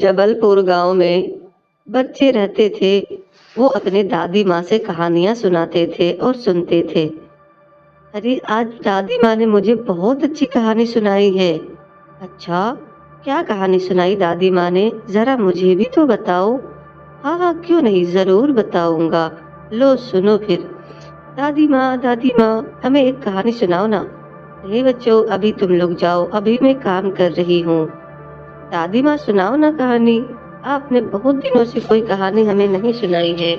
जबलपुर गांव में बच्चे रहते थे। वो अपने दादी माँ से कहानियां सुनाते थे और सुनते थे। अरे आज दादी माँ ने मुझे बहुत अच्छी कहानी सुनाई है। अच्छा, क्या कहानी सुनाई दादी माँ ने? जरा मुझे भी तो बताओ। हाँ हाँ, क्यों नहीं, जरूर बताऊंगा। लो सुनो फिर। दादी माँ, हमें एक कहानी सुनाओ ना। नहीं बच्चों, अभी तुम लोग जाओ, अभी मैं काम कर रही हूँ। दादी माँ सुनाओ ना कहानी। आपने बहुत दिनों से कोई कहानी हमें नहीं सुनाई है,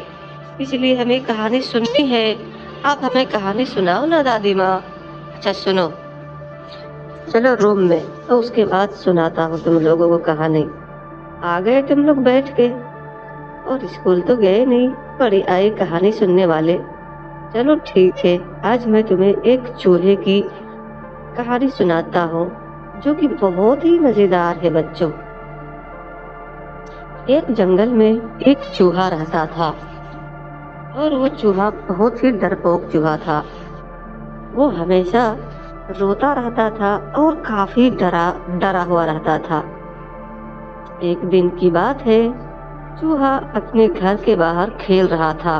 इसलिए हमें कहानी सुननी है। आप हमें कहानी सुनाओ ना दादी माँ। अच्छा सुनो, चलो रूम में, तो उसके बाद सुनाता हूँ तुम लोगों को कहानी। आ गए तुम लोग बैठ के, और स्कूल तो गए नहीं, पढ़े आए कहानी सुनने वाले। चलो ठीक है, आज मैं तुम्हें एक चूहे की कहानी सुनाता हूँ, जो कि बहुत ही मजेदार है बच्चों। एक जंगल में एक चूहा रहता था, और वो चूहा बहुत ही डरपोक चूहा था। वो हमेशा रोता रहता था और काफी डरा डरा हुआ रहता था। एक दिन की बात है, चूहा अपने घर के बाहर खेल रहा था।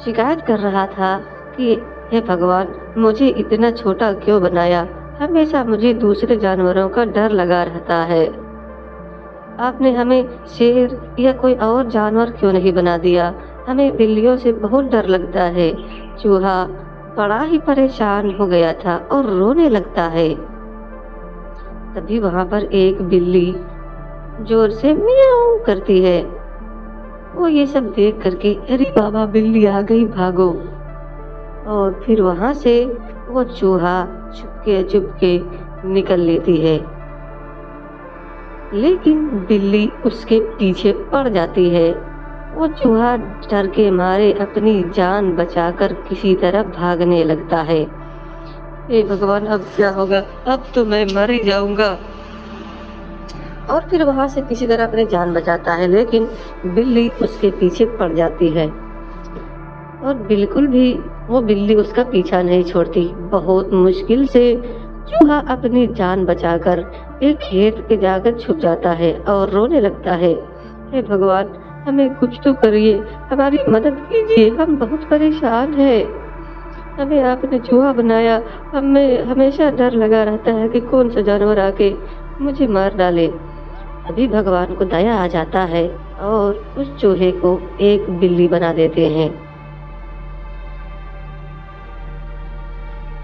शिकायत कर रहा था कि हे भगवान, मुझे इतना छोटा क्यों बनाया? हमेशा मुझे दूसरे जानवरों का डर लगा रहता है। आपने हमें शेर या कोई और जानवर क्यों नहीं बना दिया? हमें बिल्लियों से बहुत डर लगता है। चूहा बड़ा ही परेशान हो गया था और रोने लगता है। तभी वहां पर एक बिल्ली जोर से म्याऊं करती है। वो ये सब देख करके, अरे बाबा, बिल्ली आ गई, भागो। और फिर वहां से वो चूहा चुपके चुपके निकल लेती है, लेकिन बिल्ली उसके पीछे पड़ जाती है। वो चूहा डर के मारे अपनी जान बचाकर किसी तरह भागने लगता है। हे भगवान, अब क्या होगा? अब तो मैं मर ही जाऊंगा। और फिर वहां से किसी तरह अपनी जान बचाता है, लेकिन बिल्ली उसके पीछे पड़ जाती है। और बिल्कुल भी वो बिल्ली उसका पीछा नहीं छोड़ती। बहुत मुश्किल से चूहा अपनी जान बचाकर एक खेत पे जाकर छुप जाता है और रोने लगता है। हे भगवान, हमें कुछ तो करिए, हमारी मदद कीजिए, हम बहुत परेशान हैं। हमें आपने चूहा बनाया, हमें हमेशा डर लगा रहता है कि कौन सा जानवर आके मुझे मार डाले। अभी भगवान को दया आ जाता है और उस चूहे को एक बिल्ली बना देते हैं।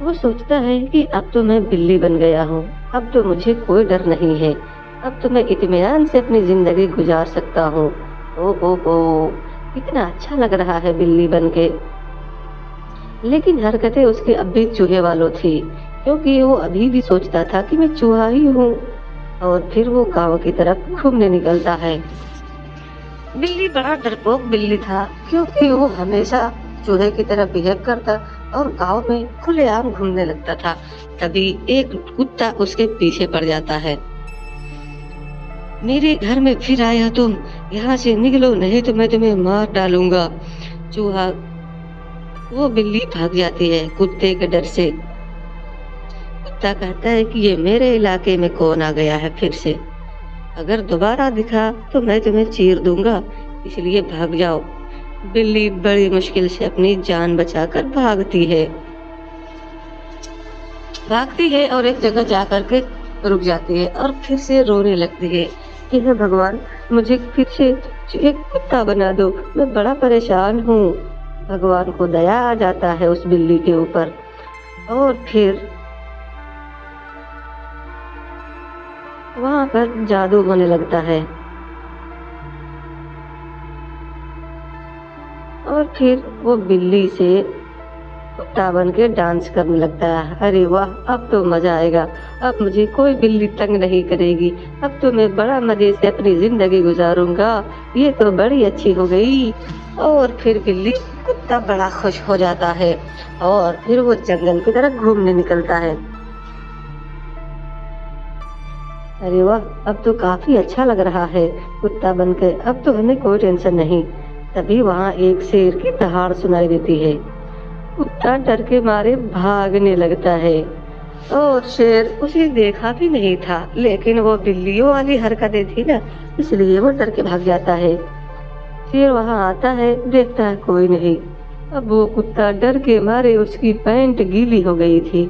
वो सोचता है कि अब तो मैं बिल्ली बन गया हूँ, अब तो मुझे कोई डर नहीं है, अब तो मैं इत्मीनान से अपनी जिंदगी गुजार सकता हूँ। ओ, कितना अच्छा लग रहा है बिल्ली बनके। लेकिन हरकतें उसके अब भी चूहे वालों थी, क्योंकि वो अभी भी सोचता था कि मैं चूहा ही हूँ। और फिर वो गांव की तरफ घूमने निकलता है। बिल्ली बड़ा डरपोक बिल्ली था, क्योंकि वो हमेशा चूहे की तरह बिहेव करता और गांव में खुलेआम घूमने लगता था। तभी एक कुत्ता उसके पीछे पड़ जाता है। मेरे घर में फिर आया तुम, यहाँ से निकलो, नहीं तो मैं तुम्हें मार डालूंगा। चूहा वो बिल्ली भाग जाती है कुत्ते के डर से। कुत्ता कहता है कि ये मेरे इलाके में कौन आ गया है फिर से? अगर दोबारा दिखा तो मैं तुम्हें चीर दूंगा, इसलिए भाग जाओ। बिल्ली बड़ी मुश्किल से अपनी जान बचाकर भागती है और एक जगह जाकर के रुक जाती है और फिर से रोने लगती है कि हे भगवान, मुझे फिर से एक कुत्ता बना दो, मैं बड़ा परेशान हूँ। भगवान को दया आ जाता है उस बिल्ली के ऊपर, और फिर वहां पर जादू होने लगता है। और फिर वो बिल्ली से कुत्ता बन के डांस करने लगता है। अरे वाह, अब तो मजा आएगा, अब मुझे कोई बिल्ली तंग नहीं करेगी, अब तो मैं बड़ा मजे से अपनी जिंदगी गुजारूंगा, ये तो बड़ी अच्छी हो गई। और फिर बिल्ली कुत्ता बड़ा खुश हो जाता है और फिर वो जंगल की तरफ घूमने निकलता है। अरे वाह, अब तो काफी अच्छा लग रहा है कुत्ता बनकर, अब तो हमें कोई टेंशन नहीं। तभी वहाँ एक शेर की दहाड़ सुनाई देती है। कुत्ता डर के मारे भागने लगता है और शेर उसे देखा भी नहीं था, लेकिन वो बिल्लियों वाली हरकतें थी ना, इसलिए वो डर के भाग जाता है। शेर वहां आता है, देखता है कोई नहीं। अब वो कुत्ता डर के मारे उसकी पैंट गीली हो गई थी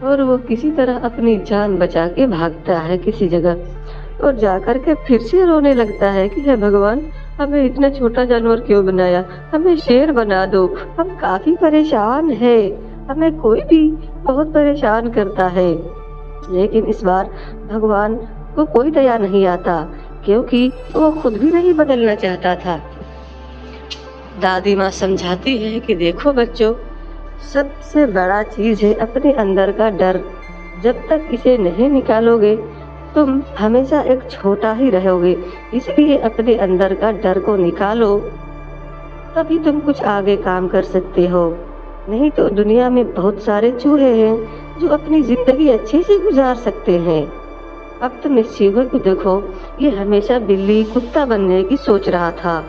और वो किसी तरह अपनी जान बचा के भागता है किसी जगह और जाकर के फिर से रोने लगता है कि हे भगवान, हमें इतना छोटा जानवर क्यों बनाया, हमें शेर बना दो, हम काफी परेशान है, हमें कोई भी बहुत परेशान करता है। लेकिन इस बार भगवान को कोई दया नहीं आता, क्योंकि वो खुद भी नहीं बदलना चाहता था। दादी माँ समझाती है कि देखो बच्चों, सबसे बड़ा चीज है अपने अंदर का डर। जब तक इसे नहीं निकालोगे तुम हमेशा एक छोटा ही रहोगे, इसलिए अपने अंदर का डर को निकालो, तभी तुम कुछ आगे काम कर सकते हो। नहीं तो दुनिया में बहुत सारे चूहे हैं जो अपनी जिंदगी अच्छे से गुजार सकते हैं। अब तुम इस चूहे को देखो, ये हमेशा बिल्ली कुत्ता बनने की सोच रहा था,